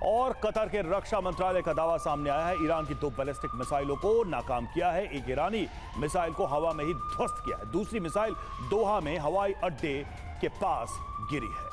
और कतर के रक्षा मंत्रालय का दावा सामने आया है, ईरान की 2 बैलिस्टिक मिसाइलों को नाकाम किया है। एक ईरानी मिसाइल को हवा में ही ध्वस्त किया है, दूसरी मिसाइल दोहा में हवाई अड्डे के पास गिरी है।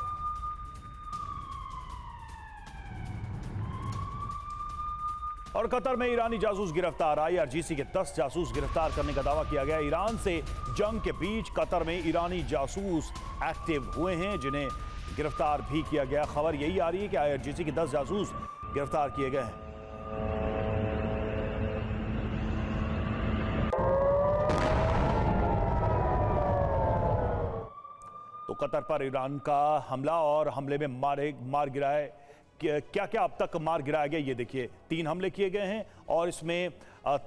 और कतर में ईरानी जासूस गिरफ्तार, IRGC के 10 जासूस गिरफ्तार करने का दावा किया गया। ईरान से जंग के बीच कतर में ईरानी जासूस एक्टिव हुए हैं, जिन्हें गिरफ्तार भी किया गया। खबर यही आ रही है कि IRGC के 10 जासूस गिरफ्तार किए गए हैं। तो कतर पर ईरान का हमला और हमले में मार गिराए, क्या क्या अब तक मार गिराया गया ये देखिए। 3 हमले किए गए हैं और इसमें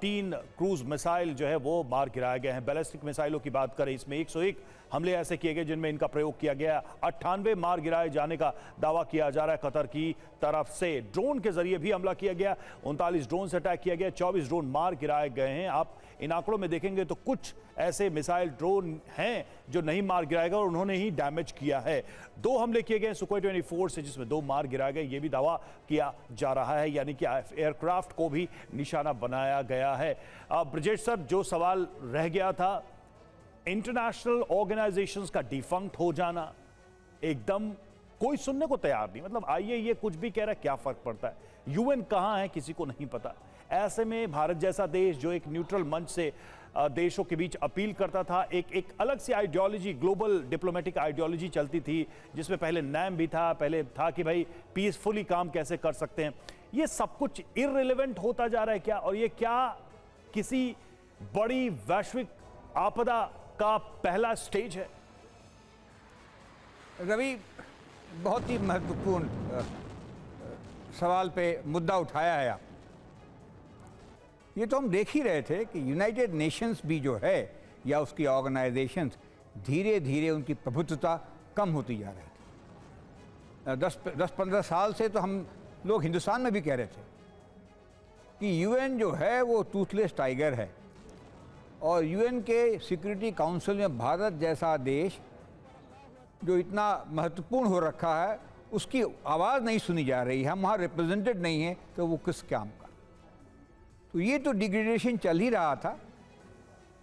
3 क्रूज मिसाइल जो है वो मार गिराए गए हैं। बैलिस्टिक मिसाइलों की बात करें, इसमें 101 हमले ऐसे किए गए जिनमें इनका प्रयोग किया गया। 98 मार गिराए जाने का दावा किया जा रहा है कतर की तरफ से। ड्रोन के जरिए भी हमला किया गया, 39 ड्रोन से अटैक किया गया, 24 ड्रोन मार गिराए गए हैं। आप इन आंकड़ों में देखेंगे तो कुछ ऐसे मिसाइल ड्रोन हैं जो नहीं मार गिराए गए और उन्होंने ही डैमेज किया है। 2 हमले किए गए सुखोई 24 से, जिसमें 2 मार गिराए गए, ये भी दावा किया जा रहा है, यानी कि एयरक्राफ्ट को भी निशाना बनाया गया है। ब्रजेश सर, जो सवाल रह गया था, इंटरनेशनल ऑर्गेनाइजेशंस का डिफंक्ट हो जाना, एकदम कोई सुनने को तैयार नहीं। मतलब आइए ये कुछ भी कह रहा है, क्या फर्क पड़ता है, UN कहां है किसी को नहीं पता। ऐसे में भारत जैसा देश जो एक न्यूट्रल मंच से देशों के बीच अपील करता था, एक अलग सी आइडियोलॉजी, ग्लोबल डिप्लोमेटिक आइडियोलॉजी चलती थी, जिसमें पहले नैम भी था, पहले था कि भाई पीसफुली काम कैसे कर सकते हैं, ये सब कुछ इररिलेवेंट होता जा रहा है क्या? और ये क्या किसी बड़ी वैश्विक आपदा का पहला स्टेज है? रवि, बहुत ही महत्वपूर्ण सवाल पे मुद्दा उठाया है आप। ये तो हम देख ही रहे थे कि यूनाइटेड नेशंस भी जो है या उसकी ऑर्गेनाइजेशंस धीरे धीरे उनकी प्रभुत्वता कम होती जा रही थी। 10-15 साल से तो हम लोग हिंदुस्तान में भी कह रहे थे कि UN जो है वो टूथलेस टाइगर है, और UN के सिक्योरिटी काउंसिल में भारत जैसा देश जो इतना महत्वपूर्ण हो रखा है, उसकी आवाज़ नहीं सुनी जा रही है, हम वहाँ रिप्रेजेंटेड नहीं है, तो वो किस काम का? तो ये तो डिग्रेडेशन चल ही रहा था।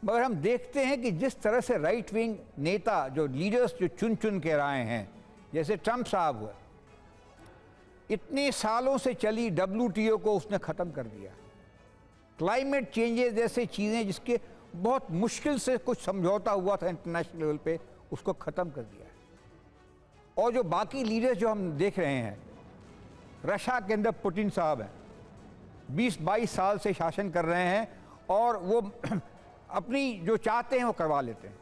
मगर हम देखते हैं कि जिस तरह से राइट विंग नेता, जो लीडर्स जो चुन चुन के आए हैं, जैसे ट्रंप साहब हुए, इतने सालों से चली WTO को उसने ख़त्म कर दिया। क्लाइमेट चेंजेस जैसे चीज़ें जिसके बहुत मुश्किल से कुछ समझौता हुआ था इंटरनेशनल लेवल पे, उसको ख़त्म कर दिया है। और जो बाकी लीडर्स जो हम देख रहे हैं, रशिया के अंदर पुतिन साहब हैं, 20-22 साल से शासन कर रहे हैं और वो अपनी जो चाहते हैं वो करवा लेते हैं।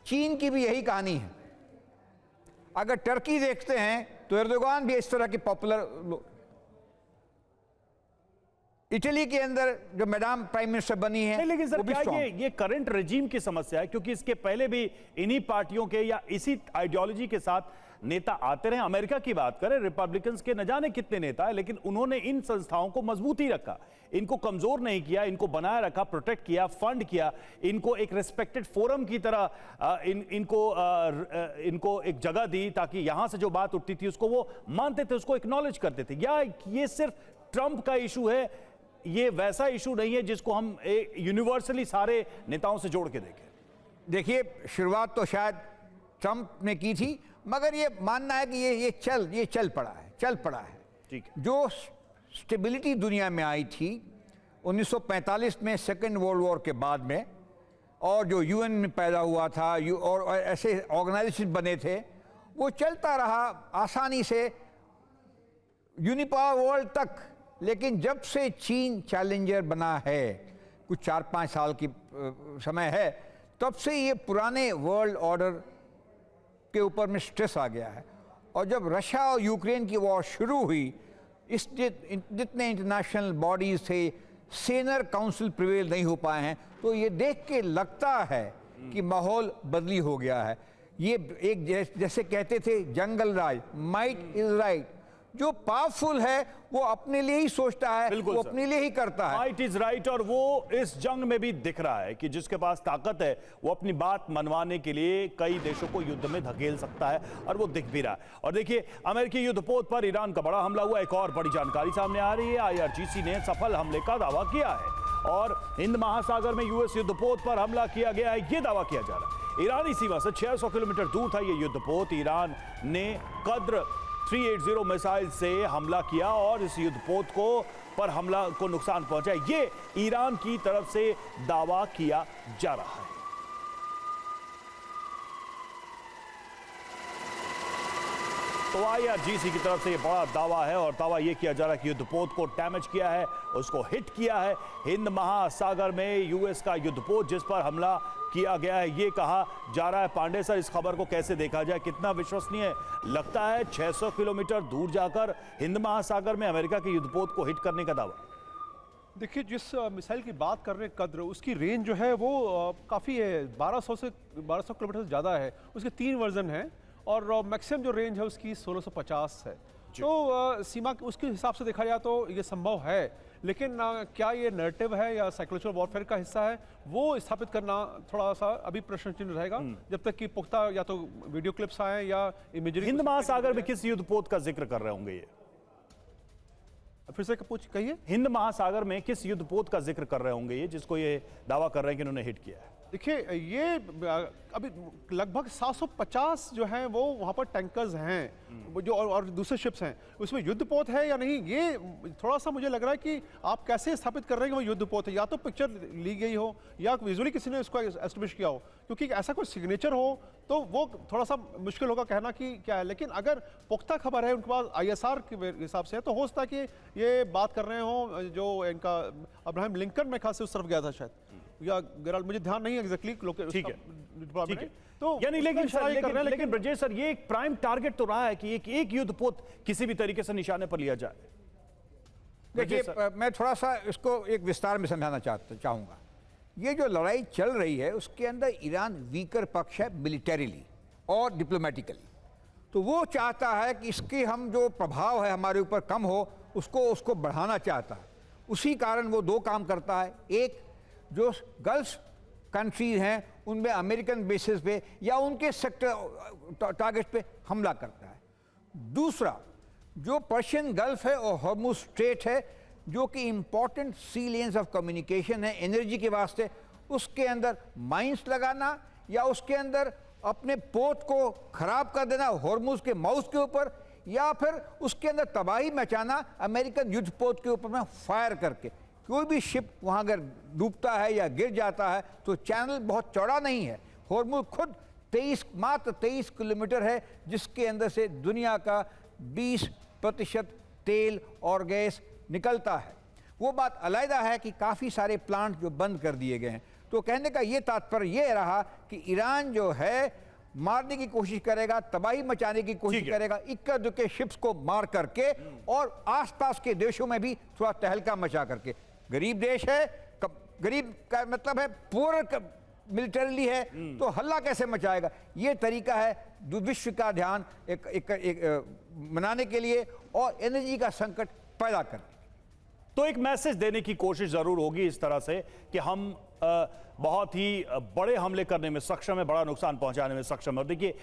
चीन की भी यही कहानी है। अगर टर्की देखते हैं तो एर्दोगान भी इस तरह की पॉपुलर। इटली के अंदर जो मैडम प्राइम मिनिस्टर बनी है, लेकिन सर क्या ये करंट रेजिम की समस्या है? क्योंकि इसके पहले भी इन्हीं पार्टियों के या इसी आइडियोलॉजी के साथ नेता आते रहे। अमेरिका की बात करें, रिपब्लिकन्स के न जाने कितने नेता है, लेकिन उन्होंने इन संस्थाओं को मजबूती रखा, इनको कमजोर नहीं किया, इनको बनाए रखा, प्रोटेक्ट किया, फंड किया, इनको एक रिस्पेक्टेड फोरम की तरह इनको एक जगह दी, ताकि यहां से जो बात उठती थी उसको वो मानते थे, उसको एक्नॉलेज करते थे। या ये सिर्फ ट्रंप का इशू है, ये वैसा इशू नहीं है जिसको हम यूनिवर्सली सारे नेताओं से जोड़ के देखें? देखिए, शुरुआत तो शायद ट्रंप ने की थी, मगर ये मानना है कि ये चल पड़ा है। ठीक है। जो स्टेबिलिटी दुनिया में आई थी 1945 में सेकेंड वर्ल्ड वॉर के बाद में, और जो UN में पैदा हुआ था और ऐसे ऑर्गेनाइजेशन बने थे, वो चलता रहा आसानी से यूनिपावर वर्ल्ड तक। लेकिन जब से चीन चैलेंजर बना है, कुछ 4-5 साल की समय है, तब से ये पुराने वर्ल्ड ऑर्डर के ऊपर में स्ट्रेस आ गया है। और जब रशिया और यूक्रेन की वॉर शुरू हुई, जितने इंटरनेशनल बॉडीज थे, सेनर काउंसिल प्रिवेल नहीं हो पाए हैं, तो ये देख के लगता है कि माहौल बदली हो गया है। ये एक जैसे कहते थे जंगल राज, माइट इज राइट, जो पावरफुल है वो अपने लिए ही सोचता है, बिल्कुल वो सर। अपने लिए ही करता है। राइट इज राइट, और वो इस जंग में भी दिख रहा है कि जिसके पास ताकत है वो अपनी बात मनवाने के लिए कई देशों को युद्ध में धकेल सकता है, और वो दिख भी रहा है। और देखिए, अमेरिकी युद्धपोत पर ईरान का बड़ा हमला हुआ। एक और बड़ी जानकारी सामने आ रही है। IRGC ने सफल हमले का दावा किया है और हिंद महासागर में यूएस युद्धपोत पर हमला किया गया है, यह दावा किया जा रहा है। ईरानी सीमा से 600 किलोमीटर दूर था यह युद्धपोत। ईरान ने कद्र 380 मिसाइल से हमला किया और इस युद्धपोत को पर हमला को नुकसान पहुंचा, ये ईरान की तरफ से दावा किया जा रहा है। तो IRGC की तरफ से ये बड़ा दावा है और दावा ये किया जा रहा है कि युद्धपोत को डैमेज किया है, उसको हिट किया है। हिंद महासागर में यूएस का युद्धपोत जिस पर हमला किया गया है, ये कहा जा रहा है। पांडे सर, इस खबर को कैसे देखा जाए, कितना विश्वसनीय लगता है 600 किलोमीटर दूर जाकर हिंद महासागर में अमेरिका के युद्धपोत को हिट करने का दावा? देखिए, जिस मिसाइल की बात कर रहे हैं कद्र, उसकी रेंज जो है वो काफ़ी है, 1200 किलोमीटर से ज़्यादा है। उसके 3 वर्जन हैं और मैक्सिमम जो रेंज है उसकी 1650 है। तो सीमा उसके हिसाब से देखा जाए तो ये संभव है, लेकिन क्या ये नैरेटिव है या साइकोलॉजिकल वॉरफेयर का हिस्सा है, वो स्थापित करना थोड़ा सा अभी प्रश्न चिन्ह रहेगा जब तक कि पुख्ता या तो वीडियो क्लिप्स आए या इमेजरी। हिंद महासागर में किस युद्धपोत का जिक्र कर रहे होंगे ये? फिर से पूछ कहिए। हिंद महासागर में किस युद्धपोत का जिक्र कर रहे होंगे ये, जिसको ये दावा कर रहे हैं कि इन्होंने हिट किया है? देखिए, ये अभी लगभग 750 जो हैं वो वहाँ पर टैंकर्स हैं, वो जो और दूसरे शिप्स हैं, उसमें युद्धपोत है या नहीं, ये थोड़ा सा मुझे लग रहा है कि आप कैसे स्थापित कर रहे हैं कि वो युद्धपोत है। या तो पिक्चर ली गई हो या विजुअली किसी ने उसको एस्टेब्लिश किया हो, क्योंकि ऐसा कोई सिग्नेचर हो तो वो थोड़ा सा मुश्किल होगा कहना कि क्या है। लेकिन अगर पुख्ता खबर है उनके पास ISR के हिसाब से है, तो हो सकता है कि ये बात कर रहे हो जो इनका अब्राहम लिंकन में खास उस तरफ गया था शायद, या गैराल, मुझे ध्यान नहीं एग्जैक्टली। ठीक है, ठीक है। तो यानी लेकिन लेकिन ब्रजेश सर, ये एक प्राइम टारगेट तो रहा है कि एक युद्धपोत किसी भी तरीके से निशाने पर लिया जाए। देखिए, मैं थोड़ा सा इसको एक विस्तार में समझाना चाहूँगा। ये जो लड़ाई चल रही है उसके अंदर ईरान वीकर पक्ष है मिलिटरीली और डिप्लोमेटिकली। तो वो चाहता है कि इसके हम जो प्रभाव है हमारे ऊपर कम हो, उसको बढ़ाना चाहता है। उसी कारण वो 2 काम करता है। एक, जो गल्फ कंट्रीज हैं उनमें अमेरिकन बेसिस पे या उनके सेक्टर टारगेट पे हमला करता है। दूसरा, जो पर्शियन गल्फ है और हॉर्मुज स्ट्रेट है, जो कि इंपॉर्टेंट सी लेन्स ऑफ कम्युनिकेशन है एनर्जी के वास्ते, उसके अंदर माइंस लगाना या उसके अंदर अपने पोत को खराब कर देना हॉर्मुज के माउथ के ऊपर, या फिर उसके अंदर तबाही मचाना अमेरिकन युद्धपोत के ऊपर में फायर करके। कोई भी शिप वहाँ अगर डूबता है या गिर जाता है तो चैनल बहुत चौड़ा नहीं है। हॉर्मुज खुद मात्र 23 किलोमीटर है, जिसके अंदर से दुनिया का 20% तेल और गैस निकलता है। वो बात अलग है कि काफ़ी सारे प्लांट जो बंद कर दिए गए हैं। तो कहने का ये तात्पर्य ये रहा कि ईरान जो है मारने की कोशिश करेगा, तबाही मचाने की कोशिश करेगा, इक्का दुक्के शिप्स को मार करके और आसपास के देशों में भी थोड़ा तहलका मचा करके। गरीब देश है, गरीब का मतलब है पुअर मिलिटरीली है, तो हल्ला कैसे मचाएगा। ये तरीका है विश्व का ध्यान एक मनाने के लिए और एनर्जी का संकट पैदा करने। तो एक मैसेज देने की कोशिश जरूर होगी इस तरह से कि हम बहुत ही बड़े हमले करने में सक्षम है, बड़ा नुकसान पहुंचाने में सक्षम है। और देखिए,